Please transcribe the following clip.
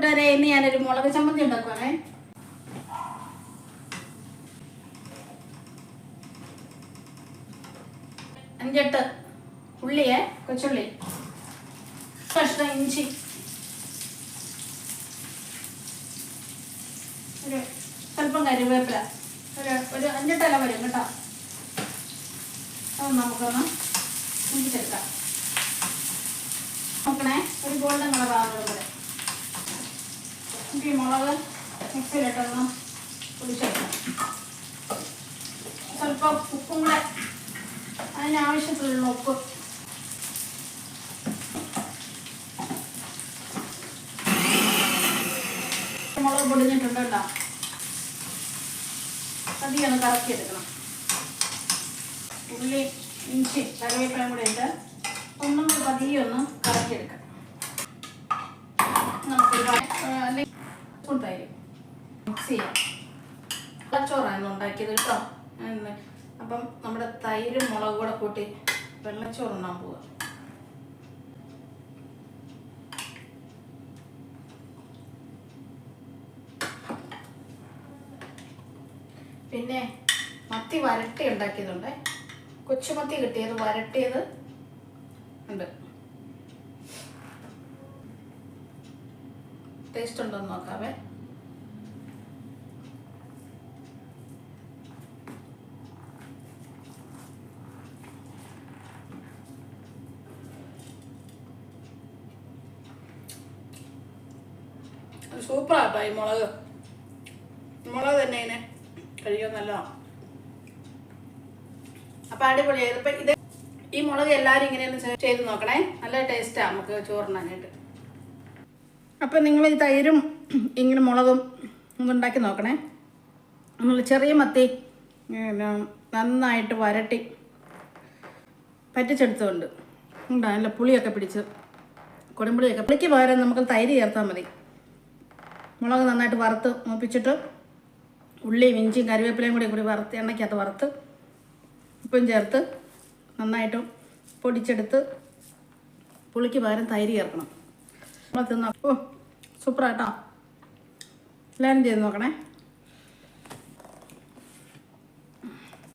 കൂട്ടുകാരെ, ഇന്ന് ഞാനൊരു മുളക് ചമ്മന്തി ഉണ്ടാക്കുവാണേ. അഞ്ചെട്ട് ഉള്ളിയെ, കൊച്ചുള്ളി, കഷ്ണം ഇഞ്ചി, ഒരു സ്വല്പം കറിവേപ്പില, ഒരു 5 ഇല വരും കേട്ടോ. അത് നമുക്കൊന്ന് മുറിച്ചെടുക്കാം. നോക്കണേ, ഒരു ഗോൾഡൻ കളർ ആകുന്നത് വരെ ഈ മുളക് മിക്സിയിലിട്ടൊന്ന് പൊടിച്ചെടുക്കാം. സ്വല്പം ഉപ്പും കൂടെ, അതിനാവശ്യത്തിലുള്ള ഉപ്പ്. മുളക് പൊടിഞ്ഞിട്ടുണ്ട് കേട്ടോ. പതിയൊന്ന് കറക്കിയെടുക്കണം. ഉള്ളി, ഇഞ്ചി, കറിവേപ്പിലയും കൂടെ ഇട്ട് ഒന്നും കൂടി പതിയൊന്ന് കറക്കിയെടുക്കാം. നമുക്ക് തൈര് മിക്സ് ചെയ്യാം. വെള്ളച്ചോറാണ് ഉണ്ടാക്കിയത് കേട്ടോ. അപ്പം നമ്മുടെ തൈരും മുളക് കൂടെ കൂട്ടി വെള്ളച്ചോറുണ്ടാൻ പോവുക. പിന്നെ മത്തി വരട്ടി ഉണ്ടാക്കിയതുണ്ട്. കൊച്ചുമത്തി കിട്ടിയത് വരട്ടിയത് ഉണ്ട്. ടേസ്റ്റ് ഉണ്ടോന്ന് നോക്കാവേ. സൂപ്പറാട്ടോ ഈ മുളക്. മുളക് തന്നെ ഇതിനെ കഴിക്കാൻ നല്ലതാണ്. അപ്പം അടിപൊളിയായത്. ഇപ്പം ഇത് ഈ മുളക് എല്ലാവരും ഇങ്ങനെയൊന്ന് ചെയ്ത് നോക്കണേ. നല്ല ടേസ്റ്റാണ് നമുക്ക് ചോറുണ്ണാനായിട്ട്. അപ്പം നിങ്ങൾ ഈ തൈരും ഇങ്ങനെ മുളകും ഒന്നുണ്ടാക്കി നോക്കണേ. നമ്മൾ ചെറിയ മത്തി നന്നായിട്ട് വരട്ടി പറ്റിച്ചെടുത്തുകൊണ്ട് ഉണ്ടാ നല്ല പുളിയൊക്കെ പിടിച്ച്, കൊടുമ്പുളിയൊക്കെ. പുളിക്ക് പകരം നമുക്ക് തൈര് ചേർത്താൽ മതി. മുളക് നന്നായിട്ട് വറുത്ത് മൂപ്പിച്ചിട്ട് ഉള്ളിയും ഇഞ്ചിയും കറിവേപ്പിലയും കൂടി വറുത്ത് എണ്ണയ്ക്കകത്ത് വറുത്ത് ഉപ്പും ചേർത്ത് നന്നായിട്ട് പൊടിച്ചെടുത്ത് പുളിക്ക് പകരം തൈര് ചേർക്കണം. നമ്മൾ തിന്നാ. ഓ സൂപ്പറാട്ടോ. എല്ലാവരും ചെയ്ത് നോക്കണേ.